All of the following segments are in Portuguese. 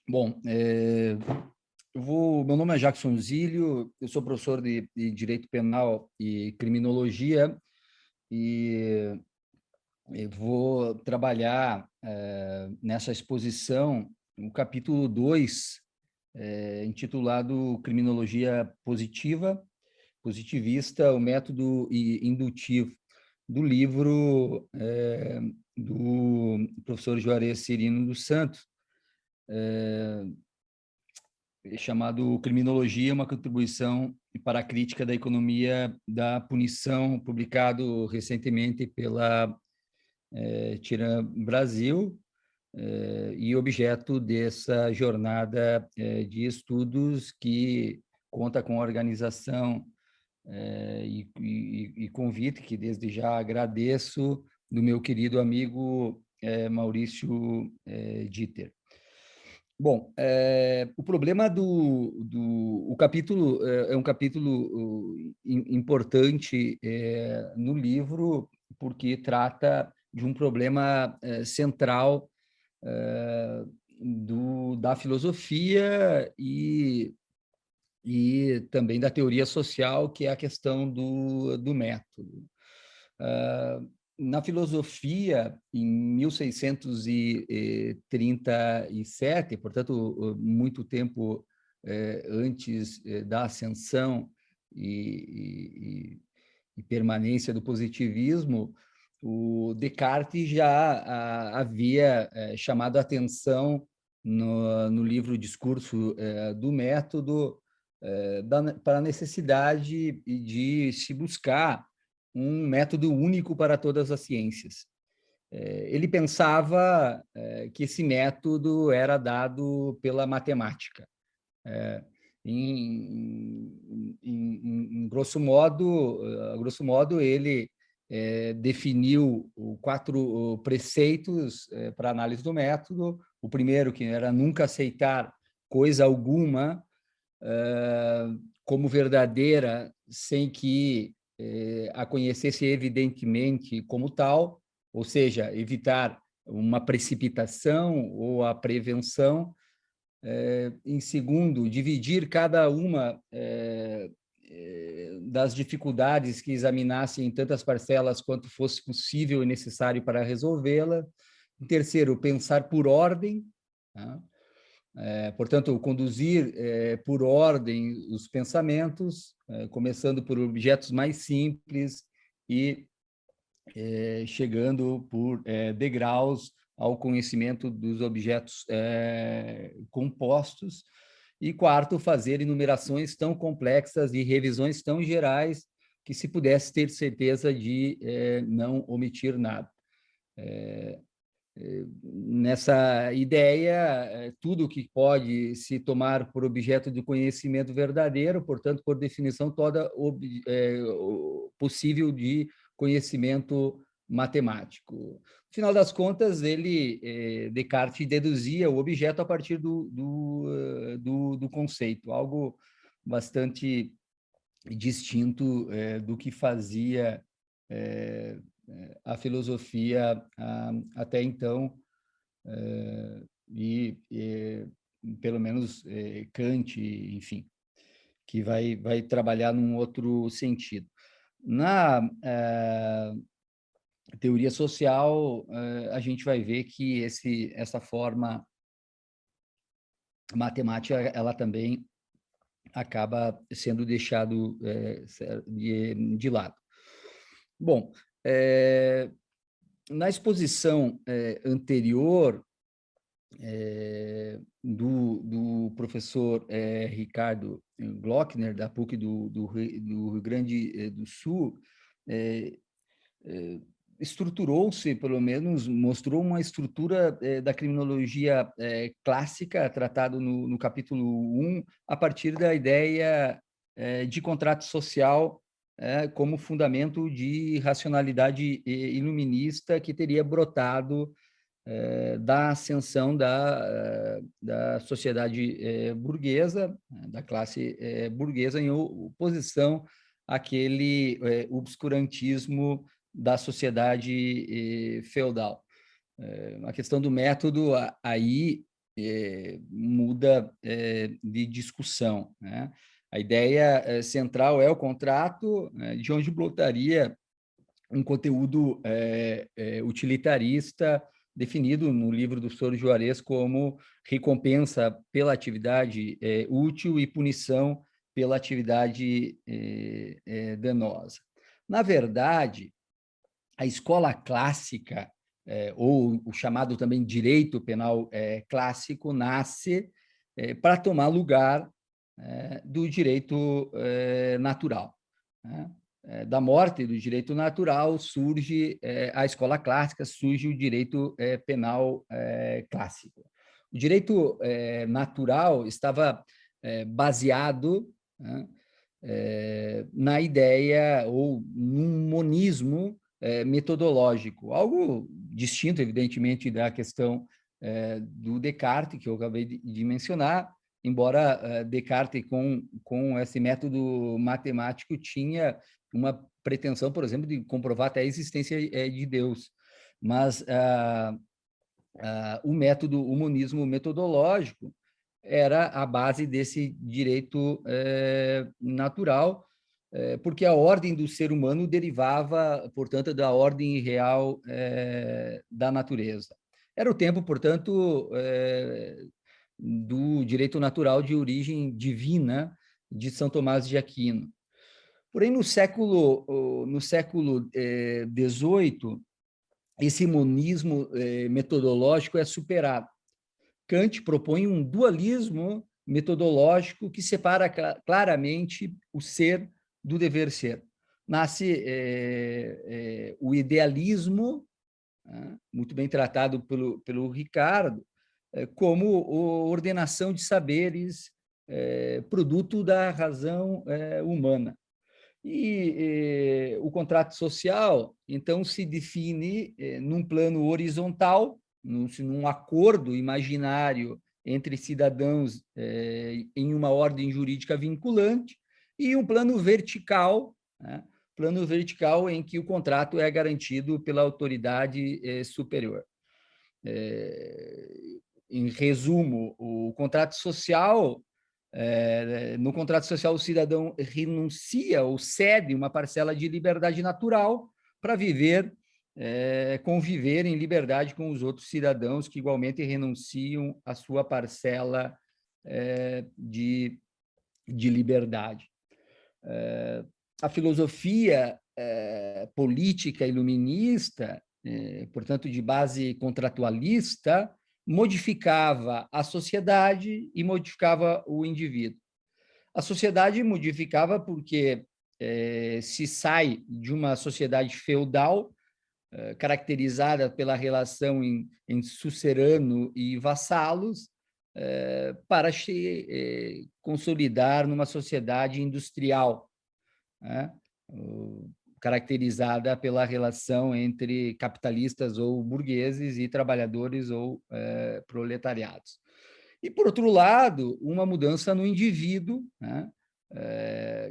Bom, meu nome é Jackson Zílio, eu sou professor de Direito Penal e Criminologia e eu vou trabalhar nessa exposição o capítulo 2, intitulado Criminologia Positivista, o método indutivo, do livro do professor Juarez Cirino dos Santos, chamado Criminologia, uma contribuição para a crítica da economia da punição, publicado recentemente pela Tiram Brasil, e objeto dessa jornada de estudos que conta com a organização e convite, que desde já agradeço, do meu querido amigo Maurício Dieter. Bom, o problema o capítulo é um capítulo importante no livro, porque trata de um problema central da filosofia e também da teoria social, que é a questão do método. Na filosofia, em 1637, portanto, muito tempo antes da ascensão e permanência do positivismo, o Descartes já havia chamado a atenção no livro Discurso do Método para a necessidade de se buscar um método único para todas as ciências. Ele pensava que esse método era dado pela matemática. Em grosso modo, ele definiu 4 preceitos para análise do método. O primeiro, que era nunca aceitar coisa alguma como verdadeira sem que a conhecesse evidentemente como tal, ou seja, evitar uma precipitação ou a prevenção. Em segundo, dividir cada uma das dificuldades que examinasse em tantas parcelas quanto fosse possível e necessário para resolvê-la. Em terceiro, pensar por ordem, tá? Portanto, conduzir por ordem os pensamentos, começando por objetos mais simples e chegando por degraus ao conhecimento dos objetos compostos. E quarto, fazer enumerações tão complexas e revisões tão gerais que se pudesse ter certeza de não omitir nada. Nessa ideia, tudo que pode se tomar por objeto de conhecimento verdadeiro, portanto, por definição, toda possível de conhecimento matemático. No final das contas, Descartes deduzia o objeto a partir do conceito, algo bastante distinto do que fazia a filosofia até então, pelo menos Kant, enfim, que vai trabalhar num outro sentido. Na teoria social, a gente vai ver que essa forma matemática, ela também acaba sendo deixado de lado. Bom, na exposição anterior do professor Ricardo Glockner, da PUC do Rio Grande do Sul, estruturou-se, pelo menos mostrou uma estrutura da criminologia clássica, tratado no capítulo 1, a partir da ideia de contrato social como fundamento de racionalidade iluminista que teria brotado da ascensão da sociedade burguesa, da classe burguesa, em oposição àquele obscurantismo da sociedade feudal. A questão do método aí muda de discussão, né? A ideia central é o contrato, de onde brotaria um conteúdo utilitarista definido no livro do Sor Juarez como recompensa pela atividade útil e punição pela atividade danosa. Na verdade, a escola clássica, ou o chamado também direito penal clássico, nasce para tomar lugar do direito natural, né? Da morte do direito natural surge a escola clássica, surge o direito penal clássico. O direito natural estava baseado, né, na ideia ou num monismo metodológico, algo distinto, evidentemente, da questão do Descartes, que eu acabei de mencionar, embora Descartes, com esse método matemático, tinha uma pretensão, por exemplo, de comprovar até a existência de Deus. Mas o método, o monismo metodológico, era a base desse direito natural, porque a ordem do ser humano derivava, portanto, da ordem real da natureza. Era o tempo, portanto, do direito natural de origem divina de São Tomás de Aquino. Porém, no século XVIII, esse monismo metodológico é superado. Kant propõe um dualismo metodológico que separa claramente o ser do dever ser. Nasce o idealismo, né, muito bem tratado pelo Ricardo, como ordenação de saberes, produto da razão humana. E o contrato social, então, se define num plano horizontal, num acordo imaginário entre cidadãos em uma ordem jurídica vinculante, e um plano vertical, né? Plano vertical em que o contrato é garantido pela autoridade superior. Em resumo, o contrato social, no contrato social, o cidadão renuncia ou cede uma parcela de liberdade natural para viver, conviver em liberdade com os outros cidadãos que igualmente renunciam à sua parcela de liberdade. A filosofia política iluminista, portanto, de base contratualista, modificava a sociedade e modificava o indivíduo. A sociedade modificava porque se sai de uma sociedade feudal, caracterizada pela relação em sucerano e vassalos, para se consolidar numa sociedade industrial, né? Caracterizada pela relação entre capitalistas ou burgueses e trabalhadores ou proletariados. E, por outro lado, uma mudança no indivíduo, né?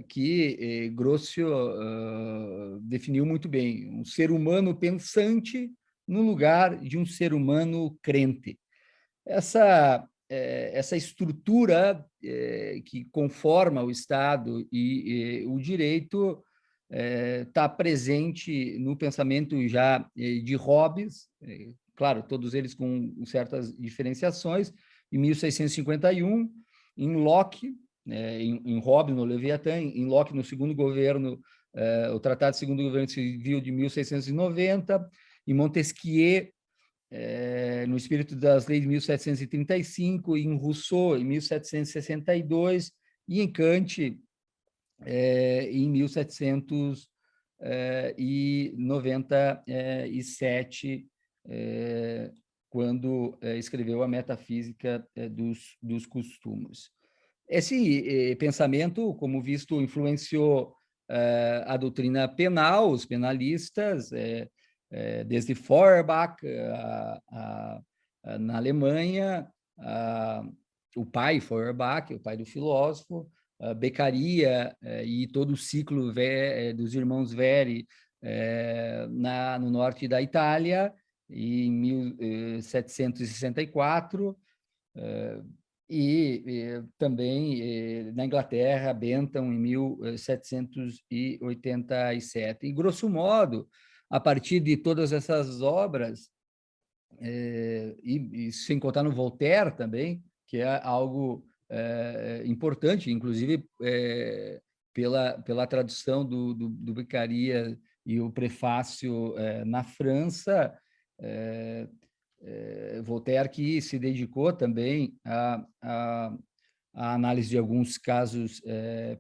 Que Grocio definiu muito bem, um ser humano pensante no lugar de um ser humano crente. Essa estrutura que conforma o Estado e o direito está presente no pensamento já de Hobbes, claro, todos eles com certas diferenciações, em 1651, em Locke, em Hobbes, no Leviatã, em Locke, no segundo governo, o Tratado de Segundo Governo Civil de 1690, em Montesquieu, no espírito das leis de 1735, em Rousseau, em 1762, e em Kant, em 1797, quando escreveu a Metafísica dos Costumes. Esse pensamento, como visto, influenciou a doutrina penal, os penalistas, desde Feuerbach na Alemanha, o pai Feuerbach, o pai do filósofo, Beccaria e todo o ciclo dos irmãos Veri no norte da Itália, em 1764, E também na Inglaterra, Bentham, em 1787. E, grosso modo, a partir de todas essas obras, e sem contar no Voltaire também, que é algo importante, inclusive pela tradução do Beccaria e o prefácio na França, Voltaire, que se dedicou também a análise de alguns casos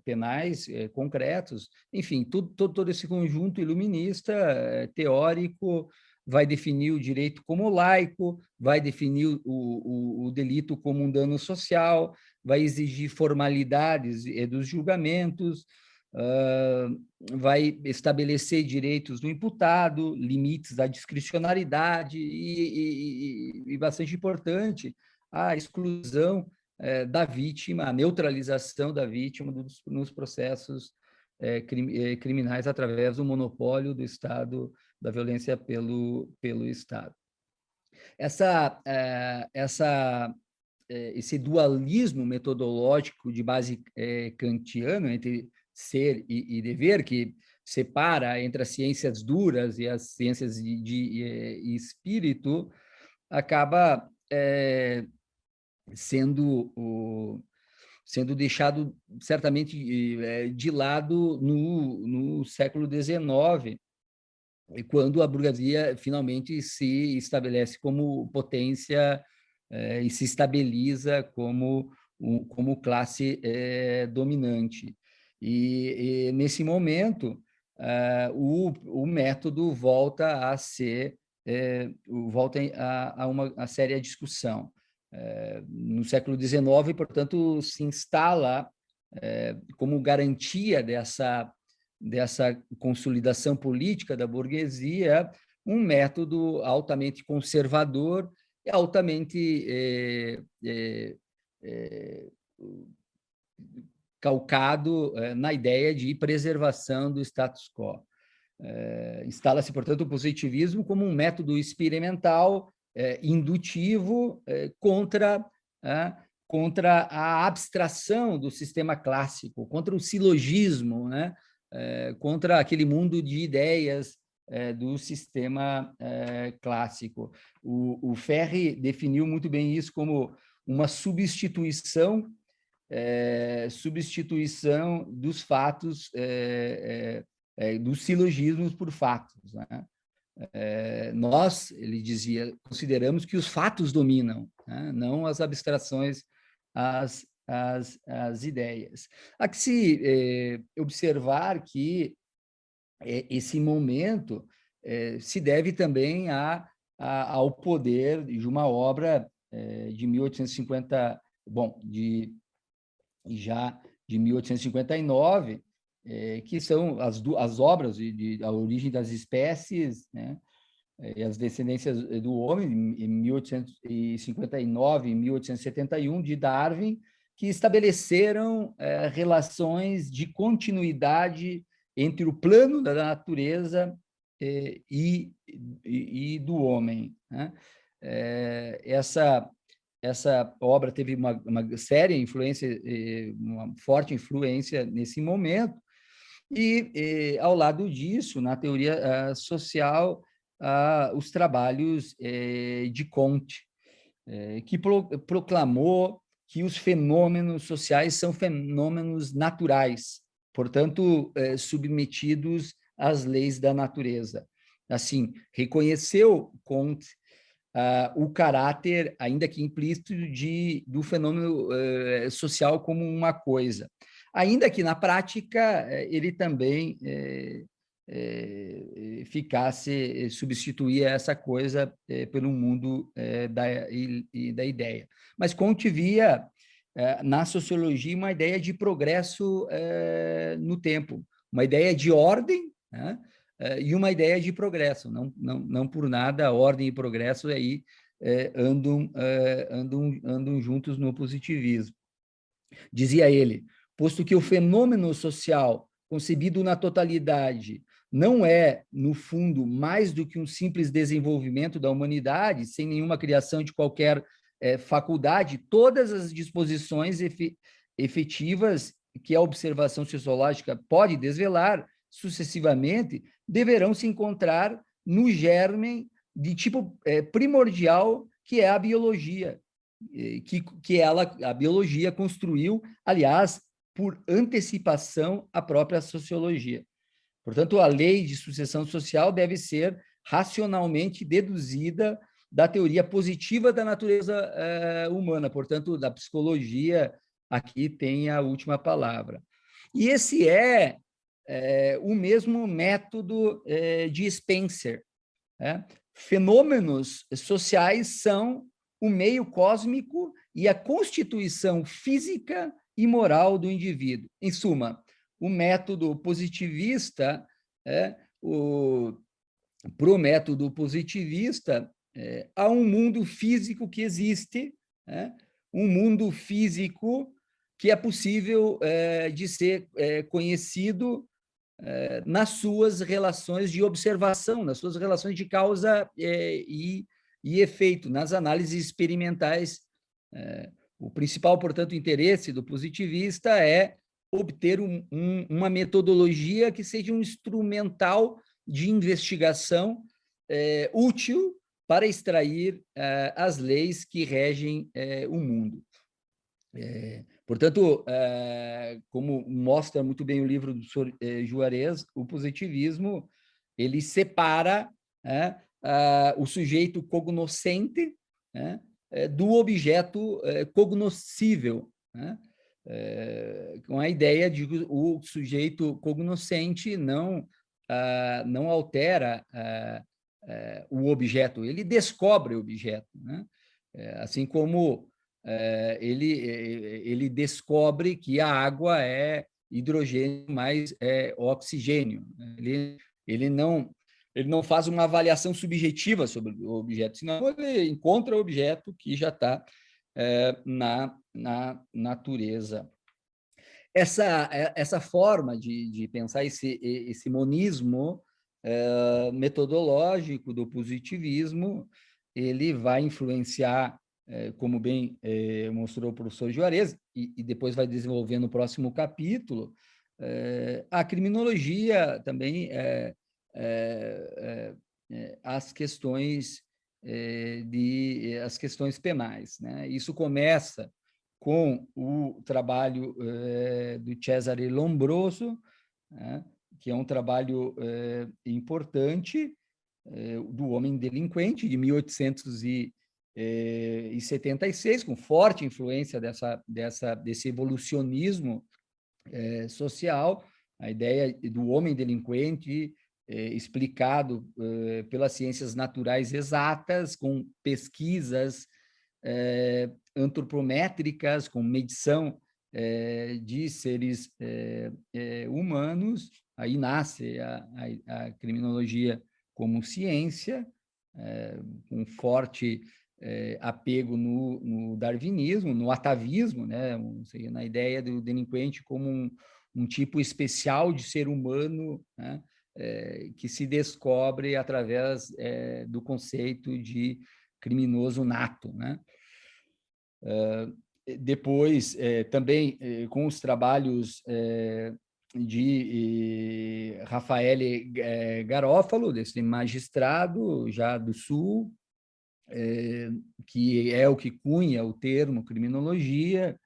penais concretos. Enfim, todo esse conjunto iluminista, teórico, vai definir o direito como laico, vai definir o delito como um dano social, vai exigir formalidades dos julgamentos, vai estabelecer direitos do imputado, limites à discricionariedade e bastante importante, a exclusão da vítima, a neutralização da vítima nos processos criminais através do monopólio do Estado, da violência pelo Estado. Esse dualismo metodológico de base kantiano entre ser e dever, que separa entre as ciências duras e as ciências de espírito, acaba sendo deixado certamente de lado no século XIX, quando a burguesia finalmente se estabelece como potência e se estabiliza como classe dominante. E nesse momento, o método volta a ser volta a uma séria discussão. No século XIX, portanto, se instala como garantia dessa consolidação política da burguesia um método altamente conservador e altamente calcado na ideia de preservação do status quo. Instala-se, portanto, o positivismo como um método experimental, indutivo, contra a abstração do sistema clássico, contra o silogismo, né? Contra aquele mundo de ideias do sistema clássico. O Ferri definiu muito bem isso como uma substituição dos fatos, dos silogismos por fatos, né? Nós, ele dizia, consideramos que os fatos dominam, né? Não as abstrações, as ideias. Há que se observar que esse momento se deve também ao poder de uma obra de 1850, já de 1859, que são as obras de A Origem das Espécies, né? E as Descendências do Homem, em 1859 e 1871, de Darwin, que estabeleceram relações de continuidade entre o plano da natureza e do homem, né? Essa obra teve uma séria influência, uma forte influência nesse momento, e ao lado disso, na teoria social, os trabalhos de Comte, que proclamou que os fenômenos sociais são fenômenos naturais, portanto, submetidos às leis da natureza. Assim, reconheceu Comte o caráter, ainda que implícito, do fenômeno social como uma coisa. Ainda que, na prática, ele também substituía essa coisa pelo mundo da ideia. Mas Comte via na sociologia uma ideia de progresso no tempo, uma ideia de ordem, né? E uma ideia de progresso. Não por nada, ordem e progresso aí andam juntos no positivismo. Dizia ele, posto que o fenômeno social concebido na totalidade não é, no fundo, mais do que um simples desenvolvimento da humanidade, sem nenhuma criação de qualquer faculdade, todas as disposições efetivas que a observação sociológica pode desvelar sucessivamente, deverão se encontrar no germe de tipo primordial, que é a biologia, que a biologia construiu, aliás, por antecipação, a própria sociologia. Portanto, a lei de sucessão social deve ser racionalmente deduzida da teoria positiva da natureza humana, portanto, da psicologia, aqui tem a última palavra. E esse o mesmo método de Spencer. Fenômenos sociais são o meio cósmico e a constituição física e moral do indivíduo. Em suma, o método positivista, para o método positivista, há um mundo físico que existe, um mundo físico que é possível de ser conhecido nas suas relações de observação, nas suas relações de causa e efeito, nas análises experimentais. O principal, portanto, interesse do positivista é obter uma metodologia que seja um instrumental de investigação útil para extrair as leis que regem o mundo. Portanto, como mostra muito bem o livro do Sr. Juarez, o positivismo ele separa o sujeito cognoscente do objeto cognoscível, com a ideia de que o sujeito cognoscente não altera o objeto, ele descobre o objeto, assim como ele descobre que a água é hidrogênio mais oxigênio. Ele não faz uma avaliação subjetiva sobre o objeto, senão ele encontra o objeto que já está na natureza. Essa forma de pensar esse monismo metodológico do positivismo, ele vai influenciar, como bem mostrou o professor Juarez, e depois vai desenvolver no próximo capítulo, a criminologia também, as questões as questões penais, né? Isso começa com o trabalho do Cesare Lombroso, que é um trabalho importante, do Homem Delinquente, de 1876, com forte influência desse evolucionismo social, a ideia do homem delinquente explicado pelas ciências naturais exatas, com pesquisas antropométricas, com medição de seres humanos. Aí nasce a criminologia como ciência, com forte apego no darwinismo, no atavismo, né? Na ideia do delinquente como um tipo especial de ser humano, né? Que se descobre através do conceito de criminoso nato, né? Depois, também com os trabalhos de Raffaele Garofalo, desse magistrado já do Sul, que é o que cunha o termo criminologia,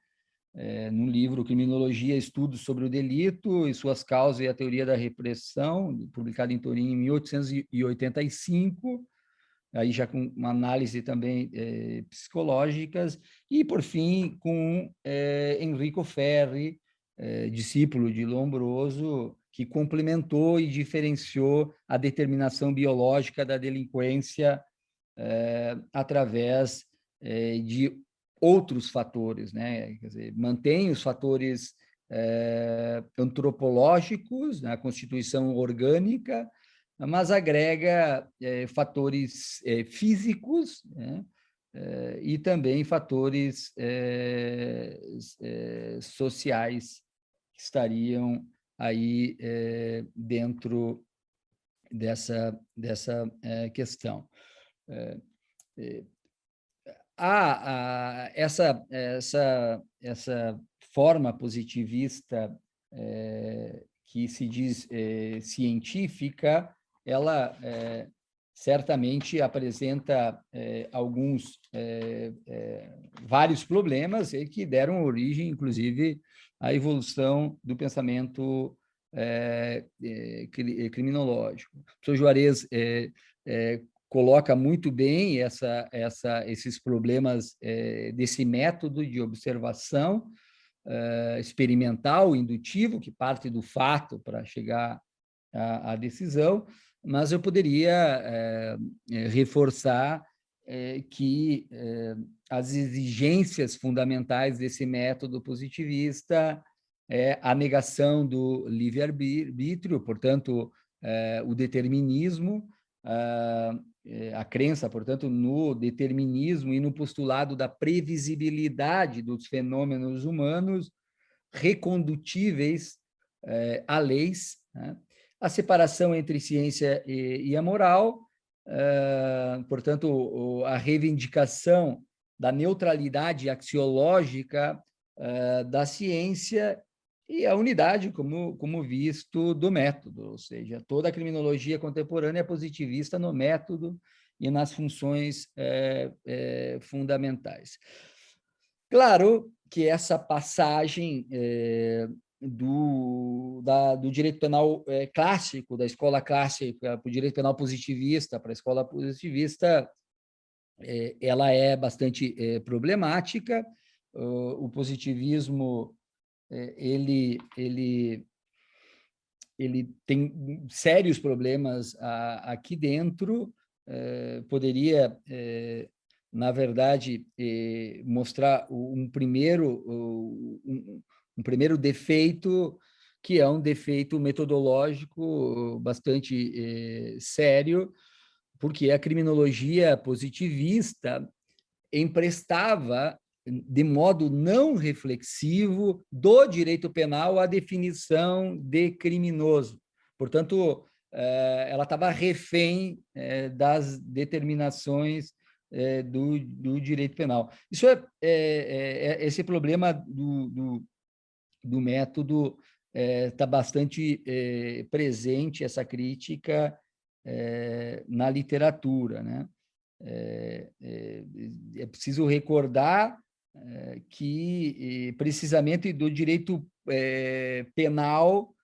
no livro Criminologia, Estudos sobre o Delito e Suas Causas e a Teoria da Repressão, publicado em Turim em 1885, aí já com uma análise também psicológicas, e, por fim, com Enrico Ferri, discípulo de Lombroso, que complementou e diferenciou a determinação biológica da delinquência através de outros fatores, né? Quer dizer, mantém os fatores antropológicos, né? A constituição orgânica, mas agrega fatores físicos, né? E também fatores sociais que estariam aí dentro dessa questão. essa forma positivista que se diz científica, ela certamente apresenta vários problemas que deram origem, inclusive, à evolução do pensamento criminológico. O professor Juarez coloca muito bem esses problemas desse método de observação experimental, indutivo, que parte do fato para chegar à decisão, mas eu poderia reforçar que as exigências fundamentais desse método positivista é a negação do livre-arbítrio, portanto, o determinismo, a crença, portanto, no determinismo e no postulado da previsibilidade dos fenômenos humanos recondutíveis a leis, né? A separação entre ciência e a moral, portanto, a reivindicação da neutralidade axiológica da ciência e a unidade, como visto, do método, ou seja, toda a criminologia contemporânea é positivista no método e nas funções fundamentais. Claro que essa passagem do direito penal clássico, da escola clássica, para o direito penal positivista, para a escola positivista, ela é bastante problemática. O positivismo ele tem sérios problemas aqui dentro. Poderia, na verdade, mostrar um primeiro defeito, que é um defeito metodológico bastante sério, porque a criminologia positivista emprestava, de modo não reflexivo, do direito penal a definição de criminoso. Portanto, ela estava refém das determinações do direito penal. Isso esse problema do método está bastante presente, essa crítica na literatura, né? É preciso recordar que, precisamente do direito penal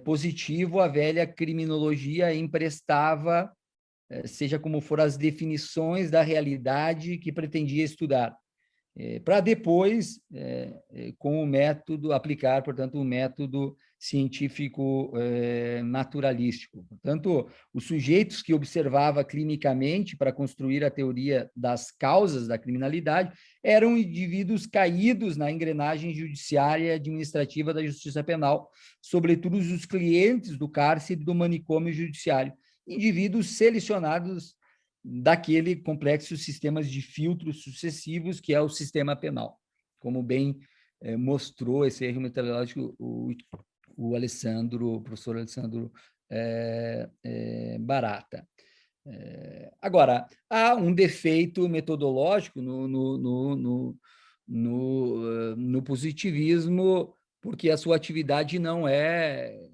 positivo, a velha criminologia emprestava, seja como for, as definições da realidade que pretendia estudar, para depois, com o método, aplicar, portanto, o método científico naturalístico. Portanto, os sujeitos que observava clinicamente para construir a teoria das causas da criminalidade eram indivíduos caídos na engrenagem judiciária e administrativa da justiça penal, sobretudo os clientes do cárcere do manicômio judiciário, indivíduos selecionados daquele complexo sistemas de filtros sucessivos que é o sistema penal, como bem mostrou esse erro metodológico o professor Alessandro Barata. Agora, há um defeito metodológico no positivismo, porque a sua atividade não é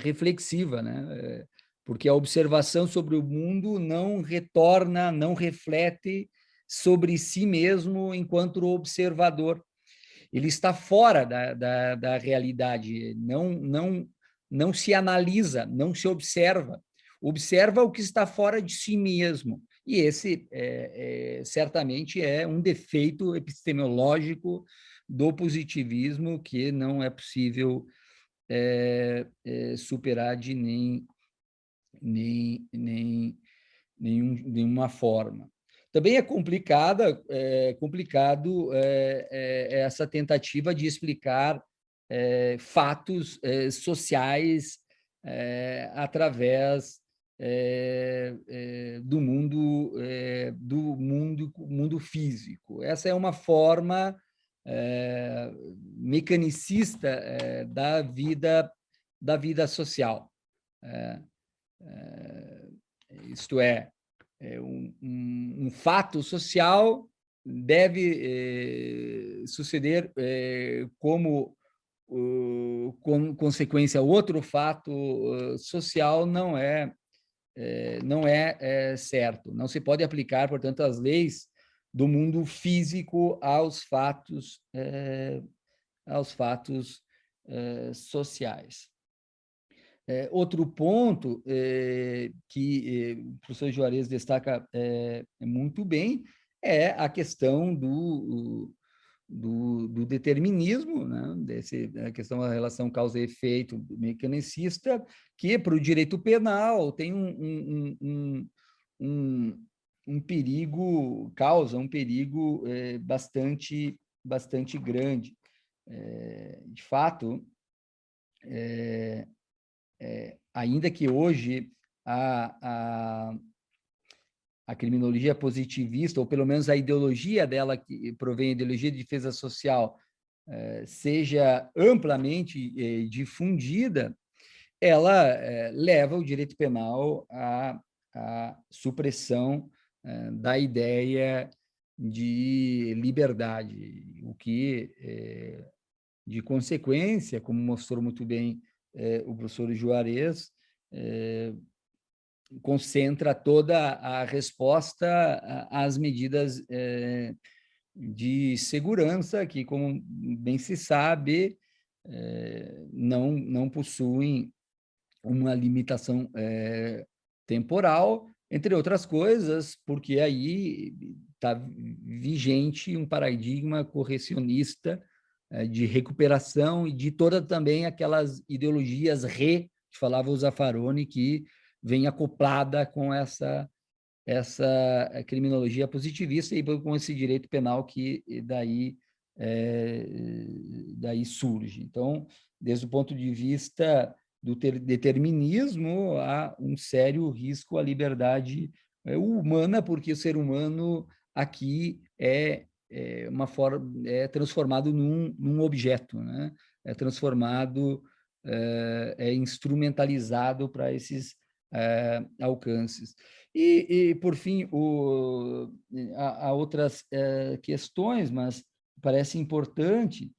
reflexiva, né? Porque a observação sobre o mundo não retorna, não reflete sobre si mesmo enquanto observador. Ele está fora da realidade, não se analisa, não se observa. Observa o que está fora de si mesmo. E esse, certamente, é um defeito epistemológico do positivismo que não é possível superar de nenhuma forma. Também é complicado essa tentativa de explicar fatos sociais através do mundo físico. Essa é uma forma mecanicista da vida social. Isto é um fato social deve suceder como consequência outro fato social não é certo. Não se pode aplicar, portanto, as leis do mundo físico aos fatos sociais. Outro ponto que o professor Juarez destaca muito bem é a questão do determinismo, né? A questão da relação causa e efeito mecanicista, que para o direito penal tem um perigo, causa um perigo bastante grande. De fato, ainda que hoje a criminologia positivista, ou pelo menos a ideologia dela, que provém da ideologia de defesa social, seja amplamente difundida, ela leva o direito penal à supressão da ideia de liberdade, o que, de consequência, como mostrou muito bem o professor Juarez, concentra toda a resposta às medidas de segurança, que, como bem se sabe, não possuem uma limitação temporal, entre outras coisas, porque aí está vigente um paradigma correcionista de recuperação e de toda também aquelas ideologias que falava o Zaffaroni, que vem acoplada com essa criminologia positivista e com esse direito penal que daí surge. Então, desde o ponto de vista do determinismo, há um sério risco à liberdade humana, porque o ser humano aqui é transformado num objeto, né? É transformado, é instrumentalizado para esses alcances. Por fim, há outras questões, mas parece importante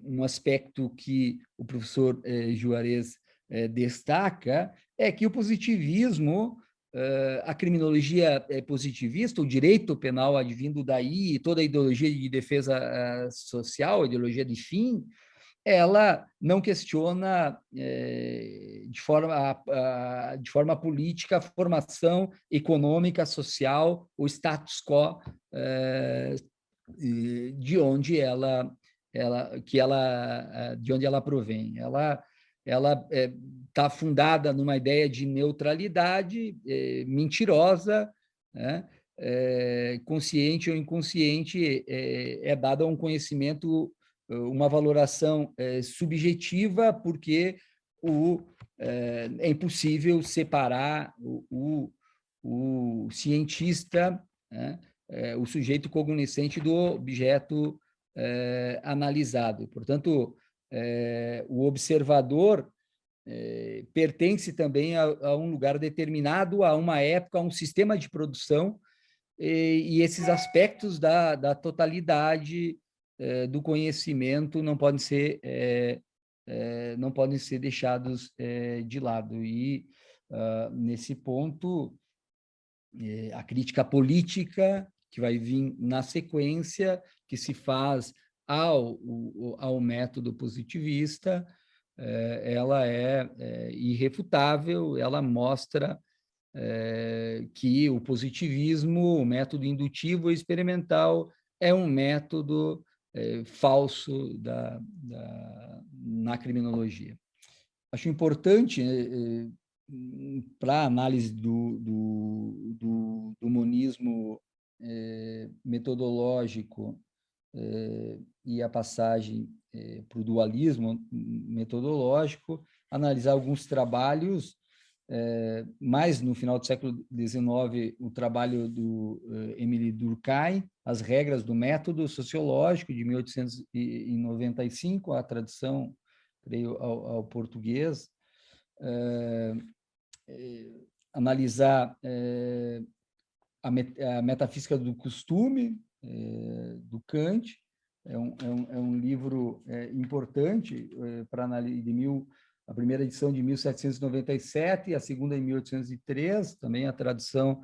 um aspecto que o professor Juarez destaca, é que o positivismo, a criminologia positivista, o direito penal advindo daí, toda a ideologia de defesa social, a ideologia de fim, ela não questiona de forma política a formação econômica, social, o status quo de onde de onde ela provém. Ela está fundada numa ideia de neutralidade mentirosa, né? Consciente ou inconsciente, é dada a um conhecimento, uma valoração subjetiva, porque é impossível separar o cientista, né? O sujeito cognoscente do objeto analisado. Portanto, o observador pertence também a um lugar determinado, a uma época, a um sistema de produção, e esses aspectos da totalidade do conhecimento não podem ser deixados de lado. E, nesse ponto, a crítica política, que vai vir na sequência, que se faz ao método positivista, ela é irrefutável, ela mostra que o positivismo, o método indutivo e experimental, é um método falso na criminologia. Acho importante, para a análise do monismo metodológico e a passagem para o dualismo metodológico, analisar alguns trabalhos, mais no final do século XIX, o trabalho do Émile Durkheim, As Regras do Método Sociológico, de 1895, a tradução, creio, ao português, analisar a Metafísica do Costume, do Kant. É um livro importante para análise a primeira edição de 1797 e a segunda em 1803, também a tradução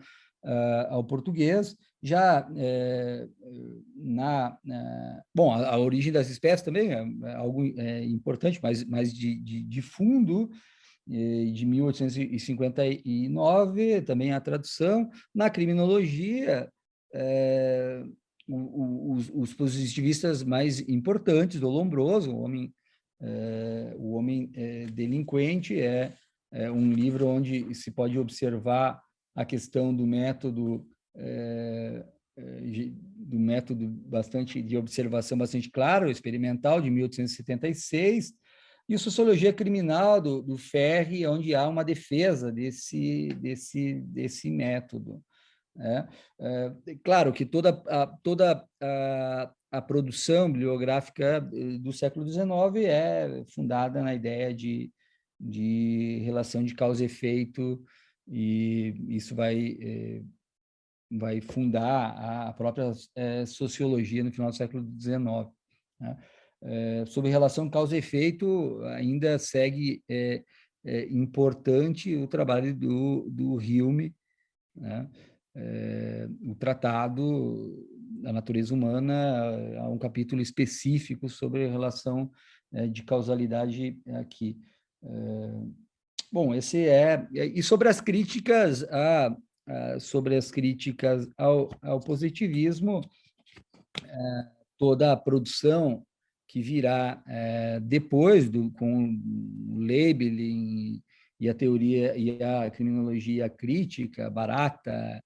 ao português. Já bom, a origem das espécies também é algo importante, mas de fundo, de 1859, também a tradução. Na criminologia, os positivistas mais importantes, do Lombroso, o homem delinquente, é um livro onde se pode observar a questão do método bastante de observação bastante claro, experimental, de 1876, e a Sociologia Criminal do Ferri, onde há uma defesa desse método. Claro que toda a produção bibliográfica do século XIX é fundada na ideia de relação de causa e efeito, e isso vai fundar a própria sociologia no final do século XIX. Né? Sobre relação causa e efeito, ainda segue importante o trabalho do Hume, né? O Tratado da Natureza Humana, há um capítulo específico sobre a relação de causalidade aqui. Bom, e sobre as críticas ao positivismo, toda a produção que virá depois com o Leibniz e a teoria e a criminologia crítica barata,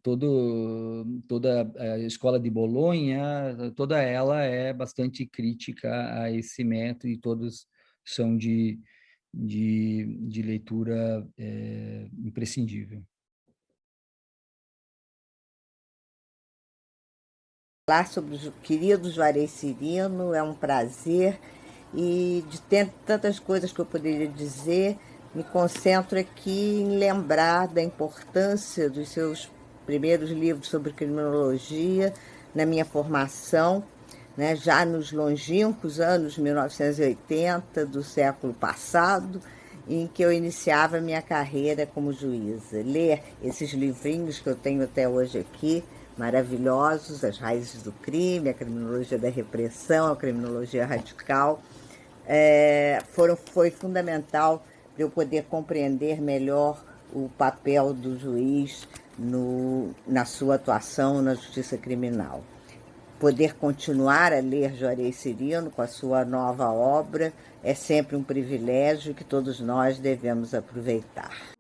toda a escola de Bolonha, toda ela é bastante crítica a esse método, e todos são de leitura imprescindível. Falar sobre o querido Juarez Cirino é um prazer, e de tantas coisas que eu poderia dizer, me concentro aqui em lembrar da importância dos seus primeiros livros sobre criminologia na minha formação, né, já nos longínquos anos 1980 do século passado, em que eu iniciava minha carreira como juíza. Ler esses livrinhos que eu tenho até hoje aqui, maravilhosos, As Raízes do Crime, a Criminologia da Repressão, a Criminologia Radical, foi fundamental para eu poder compreender melhor o papel do juiz na sua atuação na justiça criminal. Poder continuar a ler Juarez Cirino com a sua nova obra é sempre um privilégio que todos nós devemos aproveitar.